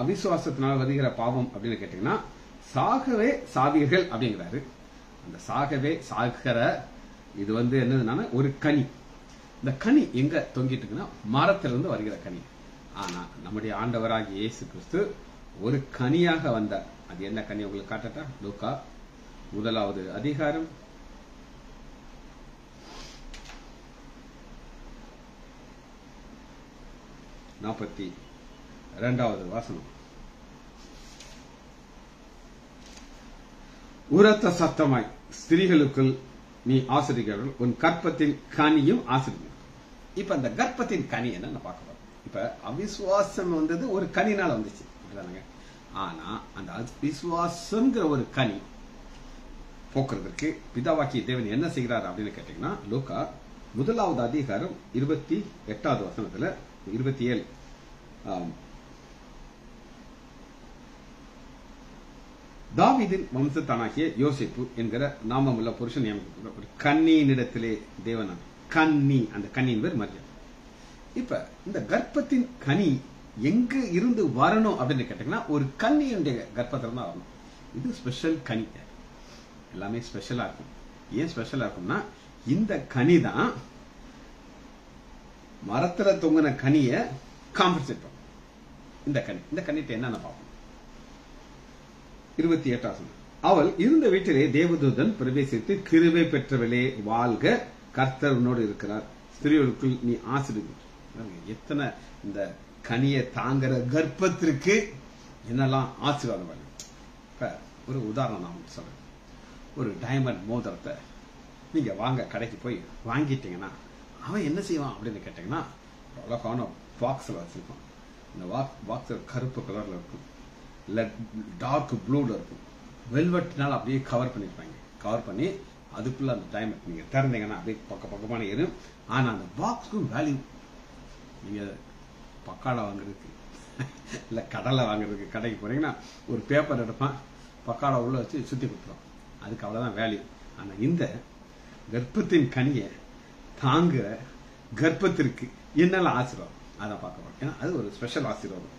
அவிசுவாசத்தினால் வருகிற பாவம் அப்படின்னு கேட்டீங்கன்னா, சாகவே சாவீர்கள் அப்படிங்கிறாரு. அந்த சாகவே சாகிற இது வந்து என்னதுன்னா ஒரு கனி. இந்த கனி எங்க தொங்கிட்டு இருக்குன்னா மரத்திலிருந்து வருகிற கனி. ஆனா நம்முடைய ஆண்டவராகிய இயேசு கிறிஸ்து ஒரு கனியாக வந்தார். அது என்ன கனி உங்களுக்கு காட்டட்டா? லூக்கா 1வது அதிகாரம் 42வது வசனம். உரத்த சத்தமாய் ஸ்திரீகளுக்குள் நீ ஆசிரியர்கள், உன் கற்பத்தின் கனியும் ஆசிரியர்கள். இப்ப அந்த கர்ப்பத்தின் கனி என்ன பார்க்க போறோம். இப்ப அவிசுவாசம் வந்தது ஒரு கனினால வந்துச்சு. ஆனா அந்த அவிசுவாசம்ங்கிற ஒரு கனி போக்குறதுக்கு பிதாவாக்கிய தேவன் என்ன செய்கிறார் அப்படின்னு கேட்டீங்கன்னா, லூக்கா 1வது அதிகாரம் 28வது வசனத்துல 27 தாவீதின் வம்சத்தானாகிய யோசேப்பு என்கிற நாமமுள்ள புருஷன் நியமிக்கப்பட்ட ஒரு கன்னியினிடத்திலே தேவன். கன்னி, அந்த கன்னியின் பேர் மரியாதை. இப்ப இந்த கர்ப்பத்தின் கனி எங்க இருந்து வரணும் அப்படின்னு கேட்டீங்கன்னா, ஒரு கன்னியுடைய கர்ப்பத்துல தான் வரணும். இது ஸ்பெஷல் கனி. எல்லாமே ஸ்பெஷலா இருக்கும். ஏன் ஸ்பெஷலா இருக்கும்னா, இந்த கனி தான் மரத்துல தொங்கின கனிய காம்பன்சேட் பண்ணும். இந்த கனிட்ட என்னன்னு பார்ப்போம். 28 அவள் இருந்த வீட்டிலே தேவதூதன் பிரவேசித்து, கிருபை பெற்றவளே வாழ்க, கர்த்தர் உன்னோடு இருக்கிறார், ஸ்திரீகளுக்குள் நீ ஆசீர்வதிக்கப்பட்டவள். எத்தனை இந்த கனியை தாங்குற கர்ப்பத்திற்கு என்னெல்லாம் ஆசீர்வாதம். இப்ப ஒரு உதாரணம் நான் சொல்றேன். ஒரு டைமண்ட் மோதிரத்தை நீங்க வாங்க கடைக்கு போய் வாங்கிட்டீங்கன்னா அவன் என்ன செய்வான் அப்படின்னு கேட்டீங்கன்னா, அழகான பாக்ஸ்ல வச்சிருப்பான். இந்த பாக்ஸ் கருப்பு கலர்ல இருக்கும், இல்ல டார்க் ப்ளூல இருக்கும். வெல்வெட்னால அப்படியே கவர் பண்ணிருப்பாங்க. கவர் பண்ணி அதுக்குள்ள அந்த டைமண்ட் நீங்க திறந்தீங்கன்னா அப்படியே பக்கமான ஏறும். ஆனா அந்த பாக்ஸுக்கும் வேல்யூ. நீங்க பக்காடா வாங்குறதுக்கு இல்ல கடலை வாங்குறதுக்கு கடைக்கு போறீங்கன்னா ஒரு பேப்பர் எடுப்பான், பக்காடா உள்ள வச்சு சுத்தி கொடுத்துரும். அதுக்கு அவ்வளவுதான் வேல்யூ. ஆனா இந்த கர்ப்பத்தின் கனியை தாங்குற கர்ப்பத்திற்கு என்னெல்லாம் ஆசீர்வாதம் அதான் பார்க்க போறோம். ஏன்னா அது ஒரு ஸ்பெஷல் ஆசீர்வாதம்.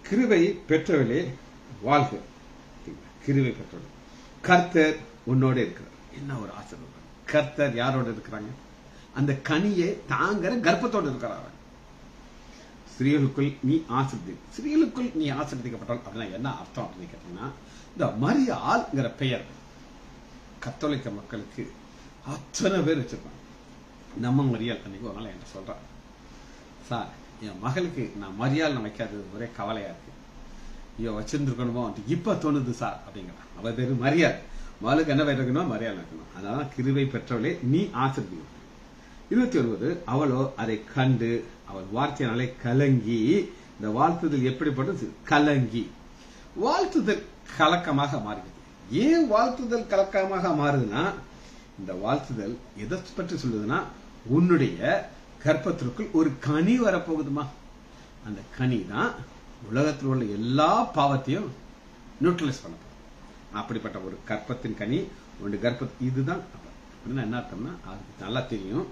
கிருபை பெற்றவளே வாழ்க, கிருபை பெற்றவள், கர்த்தர் உன்னோட இருக்கிறார். என்ன ஒரு ஆசீர்வாதம். கர்த்தர் யாரோட இருக்கிறாங்க? அந்த கனியை தாங்குற கர்ப்பத்தோடு இருக்கிறாங்க. ஸ்திரீகளுக்குள் நீ ஆசீர்வதி, ஸ்திரீகளுக்குள் நீ ஆசீர்வதிக்கப்பட்டால் அப்படின்னா என்ன அர்த்தம் அப்படின்னு கேட்டீங்கன்னா, இந்த மரியாள்ங்கிற பெயர் கத்தோலிக்க மக்களுக்கு அத்தனை பேர் வச்சிருப்பாங்க. நம்ம மரியாள் அன்னைக்கு ஒரு நாள் என்கிட்ட சொல்றான், சார் என் மகளுக்கு நான் மரியாள் வைக்காதது ஒரே கவலையா இருக்கு, ஐயோ வச்சிருந்துருக்கணுமோ இப்ப தோணுது சார் அப்படிங்கிறான். அவ பேரு மரியாள். மகளுக்கு என்ன பேர் இருக்கணும்? மரியாள் இருக்கணும். அதனால கிருபை பெற்றவளே நீ ஆசீர்வதி. 29 அவளோ அதை கண்டு அவள் வார்த்தையினாலே கலங்கி. இந்த வாழ்த்துதல் எப்படிப்பட்டது? கலங்கி. வாழ்த்துதல் கலக்கமாக மாறுகிறது. ஏன் வாழ்த்துதல் கலக்கமாக மாறுதுன்னா, இந்த வாழ்த்துதல் எதை பற்றி சொல்லுதுன்னா, உன்னுடைய கர்ப்பத்திற்குள் ஒரு கனி வரப்போகுதுமா. அந்த கனி தான் உலகத்தில் உள்ள எல்லா பாவத்தையும் நியூட்ரலைஸ் பண்ண போகுது. அப்படிப்பட்ட ஒரு கர்ப்பத்தின் கனி உன்னுடைய கர்ப்ப இதுதான். அப்படின்னா என்ன அர்த்தம்னா, அதுக்கு நல்லா தெரியும்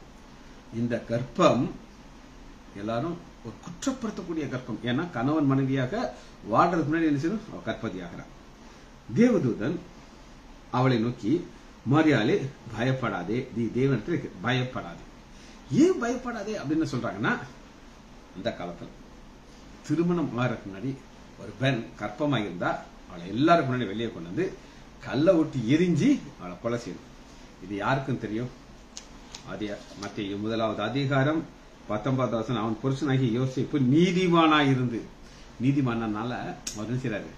இந்த கர்ப்பம் எல்லாரும் ஒரு குற்றப்படுத்தக்கூடிய கர்ப்பம். ஏன்னா கணவன் மனைவியாக வாழ்றதுக்கு முன்னாடி என்ன செய்யணும்? அவ கர்ப்பதி ஆகிறான். தேவதூதன் அவளை நோக்கி, மரியாளே பயப்படாதே, நீ தேவனிடத்தில் பயப்படாதே. ஏன் பயப்படாதே அப்படின்னு சொல்றாங்கன்னா, அந்த காலத்தில் திருமணம் ஆகிறதுக்கு முன்னாடி ஒரு பெண் கர்ப்பமாக இருந்தா அவளை எல்லாருக்கும் முன்னாடி வெளியே கொண்டு வந்து கல்லை ஒட்டி எரிஞ்சு அவளை கொலை செய்யணும். இது யாருக்கும் தெரியும்? மத்தேயு 1வது அதிகாரம் 19 அவன் புருஷனாகி யோசேப்பு நீதிமானாயிருந்து, நீதிமானால அவர் என்ன செய்றாரு,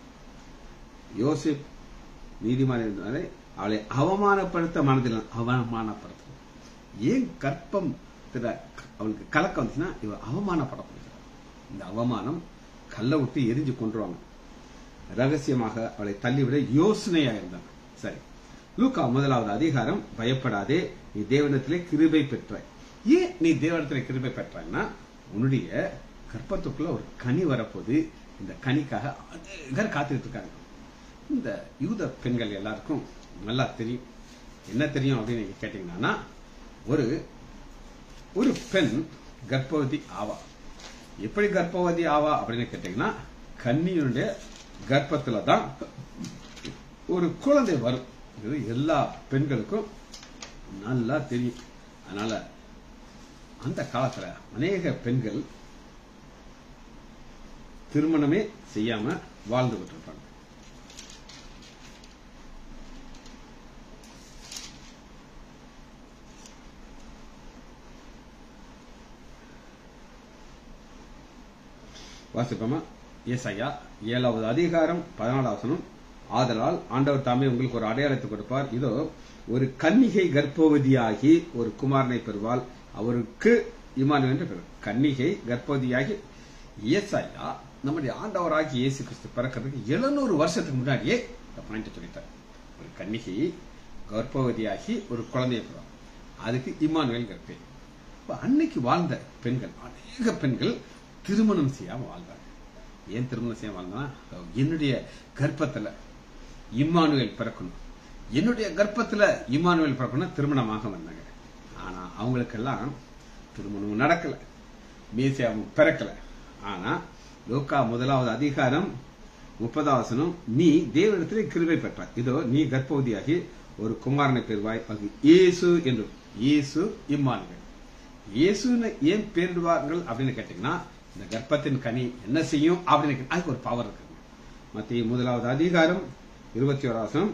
யோசேப் நீதிமான இருந்தாலே அவளை அவமானப்படுத்த மனதில் அவமானப்படுத்த. ஏன் கற்பம் அவளுக்கு கலக்கம் வந்துச்சுன்னா இவள் அவமானப்படப்படுகிறார். இந்த அவமானம் கல்லை விட்டு எரிஞ்சு கொண்டுருவாங்க. ரகசியமாக அவளை தள்ளிவிட யோசனையா இருந்தான். சரி, லூக்கா 1வது அதிகாரம், பயப்படாதே, நீ தேவனிடத்திலே கிருபை பெற்றாய். ஏன் நீ தேவனிடத்திலே கிருபை பெற்றாய்னா, உன்னுடைய கற்பத்துக்குள்ள ஒரு கனி வரப்போது, இந்த கனிக்காக அநேகர் காத்துக்கிட்டு இருக்காங்க. இந்த யூத பெண்கள் எல்லாருக்கும் நல்லா தெரியும். என்ன தெரியும் அப்படின்னு நீங்க கேட்டீங்கன்னா, ஒரு பெண் கர்ப்பவதி ஆவா. எப்படி கர்ப்பவதி ஆவா அப்படின்னு கேட்டீங்கன்னா, கன்னியுடைய கர்ப்பத்துல தான் ஒரு குழந்தை வரும். இது எல்லா பெண்களுக்கும் நல்லா தெரியும். அதனால அந்த காலத்துல அநேக பெண்கள் திருமணமே செய்யாம வாழ்ந்துகிட்டு இருப்பாங்க. வாசிப்போமா? ஏசாயா 7வது அதிகாரம் 14வது வசனம். ஆதலால் ஆண்டவர் தாமே உங்களுக்கு ஒரு அடையாளத்தை கொடுப்பார். இதோ ஒரு கன்னிகை கர்ப்பவதியாகி ஒரு குமாரனை பெறுவாள், அவருக்கு இம்மானுவேல் என்று பெறும். கன்னிகை கர்ப்பவதியாகி, ஏசாயா நம்முடைய ஆண்டவராகி இயேசு கிறிஸ்து பிறக்கிறதுக்கு 700 வருஷத்துக்கு முன்னாடியே இந்த பாயிண்ட் சொல்லிட்டார். ஒரு கன்னிகை கர்ப்பவதியாகி ஒரு குழந்தையை பெறுவார், அதுக்கு இம்மானுவேல் கர்ப்பை. அன்னைக்கு வாழ்ந்த பெண்கள், அநேக பெண்கள் திருமணம் செய்யாம வாழ்ந்தாங்க. ஏன் திருமணம் செய்யாம வாழ்ந்தா, என்னுடைய கர்ப்பத்துல இம்மானுவேல் பிறக்கணும், என்னுடைய கர்ப்பத்துல இம்மானுவேல் பிறக்கணும், திருமணமாக வந்தாங்க. ஆனா அவங்களுக்கெல்லாம் திருமணம் நடக்கல, மேசியாவும் பிறக்கல. ஆனா லூக்கா 1வது அதிகாரம் 30வது வசனம், நீ தேவனிடத்திலே கிருபை பெற்றாய், இதோ நீ கர்ப்பவதியாகி ஒரு குமாரனை பெறுவாய், அது இயேசு என்று. இயேசு இம்மானுவேல். இயேசுன்னு ஏன் பேரிடுவார்கள் அப்படின்னு கேட்டீங்கன்னா, இந்த கர்ப்பத்தின் கனி என்ன செய்யும் அப்படின்னு அதுக்கு ஒரு பவர் இருக்கு. மத்திய 1வது அதிகாரம் 21வது வசனம்,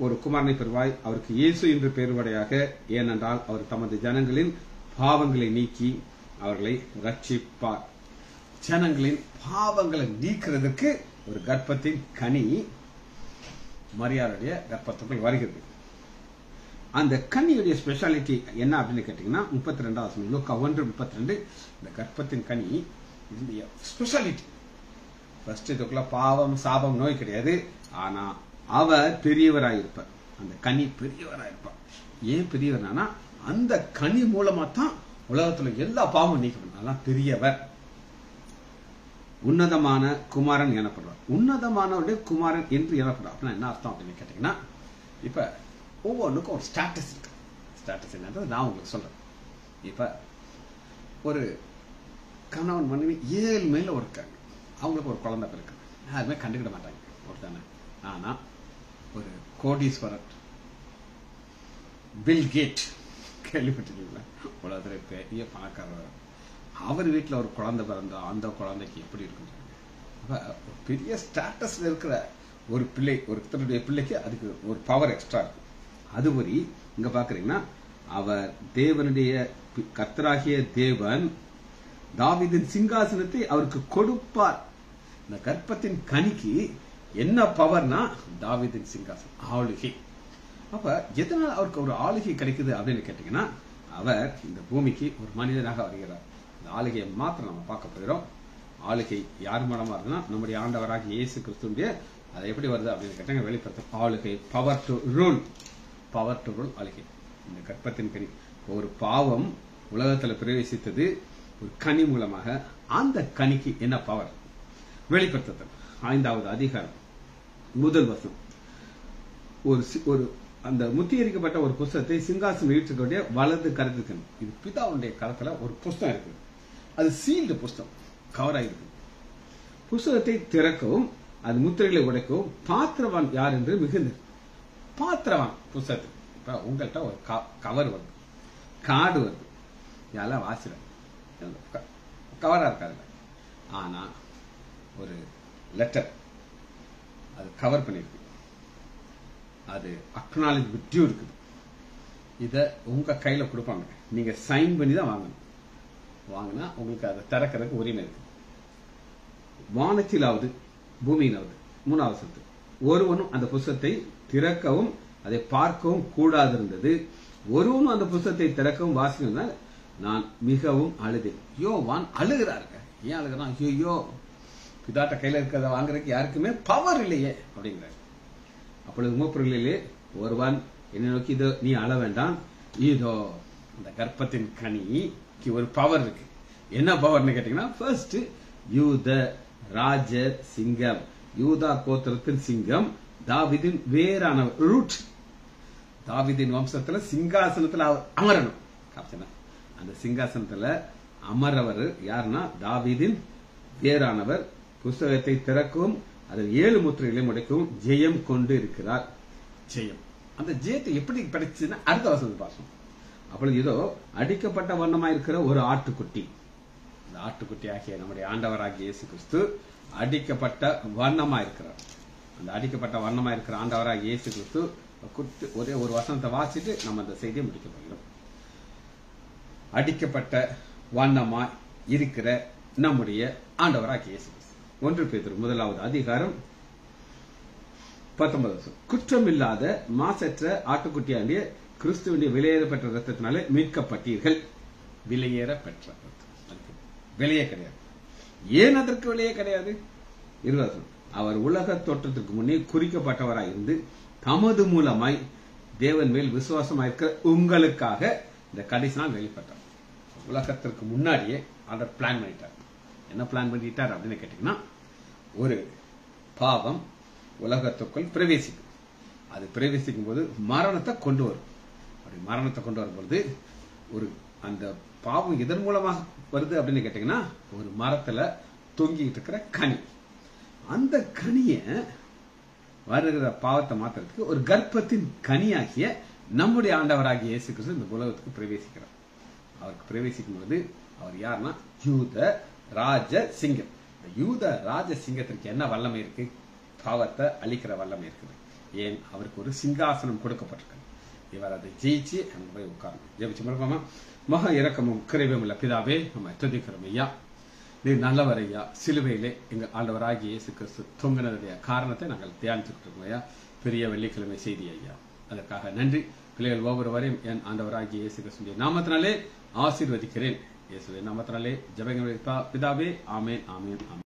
ஒரு குமாரனை பெறுவாய், அவருக்கு இயேசு என்று பெயர்வடையாக, ஏனென்றால் அவர் தமது ஜனங்களின் பாவங்களை நீக்கி அவர்களை ரட்சிப்பார். ஜனங்களின் பாவங்களை நீக்கிறதுக்கு ஒரு கர்ப்பத்தின் கனி மரியாளுடைய கர்ப்பத்துக்குள் வருகிறது. அந்த கனியுடைய ஸ்பெஷாலிட்டி என்ன அப்படின்னு கேட்டீங்கன்னா, 32வது வசனம், லூக்கா 1:32, இந்த கர்ப்பத்தின் கனி இதனுடைய ஸ்பெஷாலிட்டி. ஃபர்ஸ்ட் இதுக்குள்ள பாவம் சாபம் நோய் கிடையாது. ஆனா அவர் பெரியவராயிருப்பார், அந்த கனி பெரியவராயிருப்பார். ஏன் பெரியவர்னா, அந்த கனி மூலமா தான் உலகத்துல எல்லா பாவமும் நீக்கப்படும். அதெல்லாம் பெரியவர், உன்னதமான குமாரன் எனப்படுவார். உன்னதமானவருடைய குமாரன் என்று எனப்படுவார். அப்படின்னா என்ன அர்த்தம் அப்படின்னு கேட்டீங்கன்னா, இப்ப ஒவ்வொன்றுக்கும் ஒரு ஸ்டேட்டஸ் இருக்கு. ஸ்டேட்டஸ் என்னன்றது நான் உங்களுக்கு சொல்றேன். இப்ப ஒரு கணவன் மனைவி ஏழ்மையில இருக்காங்க, அவங்களுக்கு ஒரு குழந்தை பிறகு யாருமே கண்டுக்கிட மாட்டாங்க, ஒருத்தானே. ஆனா ஒரு கோடீஸ்வரர் பில் கேட், கேள்விப்பட்டிருக்கீங்களா? உலகத்துல பெரிய பணக்காரர், அவர் வீட்டுல ஒரு குழந்தை பிறந்தா அந்த குழந்தைக்கு எப்படி இருக்கும்? பெரிய ஸ்டேட்டஸ்ல இருக்கிற ஒரு பிள்ளை, ஒருத்தருடைய பிள்ளைக்கு அதுக்கு ஒரு பவர் எக்ஸ்ட்ரா இருக்கு. அதுபடி இங்க பாக்குறீங்கன்னா, அவர் தேவனுடைய கர்த்தராகிய தேவன் தாவீதின் சிங்காசனத்தை அவருக்கு கொடுப்பார். இந்த கர்ப்பத்தின் கனிக்கு என்ன பவர்னா, தாவீதின் சிங்காசனம், ஆளுகை. அப்ப எதனால அவருக்கு ஒரு ஆளுகை கிடைக்குது அப்படின்னு கேட்டீங்கன்னா, அவர் இந்த பூமிக்கு ஒரு மனிதனாக வருகிறார். இந்த ஆளுகையை மாத்திரம் நம்ம பார்க்க போகிறோம். ஆளுகை யார் மூலமா இருக்குன்னா, நம்முடைய ஆண்டவராக இயேசு கிறிஸ்துடைய, அது எப்படி வருது அப்படின்னு கேட்டாங்க, வெளிப்படுத்த ஆளுகை, power to rule, power to rule ஆளுகை. இந்த கர்ப்பத்தின் கனி, ஒரு பாவம் உலகத்துல பிரவேசித்தது ஒரு கனி மூலமாக. அந்த கனிக்கு என்ன பவர்? வெளிப்படுத்தல் 5வது அதிகாரம் 1 வசனம், ஒரு அந்த முத்தியரிக்கப்பட்ட ஒரு புஸ்தகத்தை சிங்காசனம் வீட்டுக்கூடிய வலது கருத்துக்கு, இது பிதாவுடைய கரத்துல ஒரு புஸ்தகம் இருக்கு, அது சீல்டு புஸ்தகம், கவர் ஆயிருக்கு. புஸ்தகத்தை திறக்கவும் அது முத்திரைகளை உடைக்கவும் பாத்திரவான் யார் என்று மிகுந்தது. பாத்திரவான் புஸ்தகத்துக்கு. இப்ப உங்கள்கிட்ட ஒரு கவர் வருது, கார்டு வருது, யாரெல்லாம் வாசிற கவரா இருக்காது. ஆனா ஒரு லெட்டர் அது கவர் பண்ணிருக்கு, அது அக்னாலஜ்மென்ட் டியூ இருக்குது. இத உங்க கையில கொடுப்பாங்க, நீங்க சைன் பண்ணி தான் வாங்கணும். வாங்கினா உங்களுக்கு அதை திறக்கிறதுக்கு உரிமை இருக்கு. வானத்திலாவது பூமியிலாவது, 3வது வசனத்து, ஒருவனும் அந்த புஸ்தகத்தை திறக்கவும் அதை பார்க்கவும் கூடாது இருந்தது. ஒருவனும் அந்த புஸ்தகத்தை திறக்கவும் வாசிக்கிறதுனால நான் மிகவும் அழுதேன். யோவான் அழுகிறாருங்க. ஏன் அழுகிறான்? ஐயோ, பிதாட்ட கையில இருக்கிறத வாங்குறதுக்கு யாருக்குமே பவர் இல்லையே அப்படிங்கிறாரு. அப்பொழுது மூப்பர்களிலே ஒருவன் என்னை நோக்கி, இதோ நீ அழ வேண்டாம், இதோ அந்த கர்ப்பத்தின் கனிக்கு ஒரு பவர் இருக்கு. என்ன பவர்னு கேட்டீங்கன்னா, ஃபர்ஸ்ட் யூத ராஜ சிங்கம், யூதா கோத்திரத்தின் சிங்கம், தாவீதின் வேறான ரூட், தாவீதின் வம்சத்துல சிங்காசனத்துல அமரணும். அந்த சிங்காசனத்துல அமரவர் யாருன்னா தாவீதின் வேறானவர். புஸ்தகத்தை திறக்கவும் அதில் 7 முத்திரைகளை முடைக்கவும் ஜெயம் கொண்டு இருக்கிறார். ஜெயம், அந்த ஜெயத்தை எப்படி கிடைச்சுன்னா அடுத்த வசனத்தை பார்ப்போம். அப்பொழுது இதோ அடிக்கப்பட்ட வண்ணமாயிருக்கிற ஒரு ஆட்டுக்குட்டி, அந்த ஆட்டுக்குட்டி ஆகிய நம்முடைய ஆண்டவராகிய இயேசு கிறிஸ்து அடிக்கப்பட்ட வண்ணமாயிருக்கிறார். அந்த அடிக்கப்பட்ட வண்ணமாயிருக்கிற ஆண்டவராகிய இயேசு கிறிஸ்து ஒரே ஒரு வசனத்தை வாசிட்டு நம்ம அந்த செய்தியை முடிக்க போகிறோம். அடிக்கப்பட்ட வண்ணமாய் இருக்கிற நம்முடைய ஆண்டவராகிய இயேசு கிறிஸ்து. 1 பேதுரு 1வது அதிகாரம் 19. குற்றமில்லாத மாசற்ற ஆட்டுக்குட்டியாண்டிய கிறிஸ்துவனுடைய விலையேற பெற்ற ரத்தத்தினாலே மீட்கப்பட்டீர்கள். விலையேற பெற்ற ரத்தம், விலையே கிடையாது. ஏன் அதற்கு விலையே கிடையாது? 20. அவர் உலக தோற்றத்திற்கு முன்னே குறிக்கப்பட்டவராய் இருந்து தமது மூலமாய் தேவன் மேல் விசுவாசமாயிருக்க உங்களுக்காக இந்த கடைசி நாள் வெளிப்பட்டார். உலகத்திற்கு முன்னாடியே அவர் பிளான் பண்ணிட்டார். என்ன பிளான் பண்ணிட்டார் அப்படின்னு கேட்டீங்கன்னா, ஒரு பாவம் உலகத்துக்குள் பிரவேசிக்கும். அது பிரவேசிக்கும் போது மரணத்தை கொண்டு வரும். அப்படி மரணத்தை கொண்டு வரும்பொழுது ஒரு அந்த பாவம் இதன் மூலமாக வருது அப்படின்னு கேட்டீங்கன்னா, ஒரு மரத்துல தொங்கிட்டு இருக்கிற கனி, அந்த கனிய வருகிற பாவத்தை மாத்திரத்துக்கு ஒரு கர்ப்பத்தின் கனியாகிய நம்முடைய ஆண்டவராகிய இயேசு கிறிஸ்து இந்த உலகத்துக்கு பிரவேசிக்கிறார். அவருக்கு பிரவேசிக்கும் பொழுது அவர் யாருன்னா யூத ராஜ சிங்கம். யூத ராஜ சிங்கத்திற்கு என்ன வல்லமை இருக்கு? பாவத்தை அழிக்கிற வல்லமை இருக்குது. ஏன்? அவருக்கு ஒரு சிங்காசனம் கொடுக்கப்பட்டிருக்கு. இவர் அதை ஜெயிச்சு அங்க போய் உட்காரணும். ஜெயிச்சு முடிப்போமா? மகா இரக்கமும் கிருபையும் உள்ள பிதாவே, நம்ம துதிக்கிறோம் ஐயா. நீ நல்லவர் ஐயா. சிலுவையிலே எங்கள் ஆண்டவராகிய இயேசு கிறிஸ்து தொங்கினதுடைய காரணத்தை நாங்கள் தியானிச்சுட்டு இருக்கோம் ஐயா. பெரிய வெள்ளிக்கிழமை செய்தி ஐயா, அதற்காக நன்றி. பிள்ளைகள் ஒவ்வொருவரையும் என் ஆண்டவராகிய இயேசு கிறிஸ்துவின் நாமத்தினாலே ஆசீர்வதிக்கிறேன். இயேசுவின் நாமத்தினாலே ஜெபங்கள் பிதாவே. ஆமென், ஆமென், ஆமென்.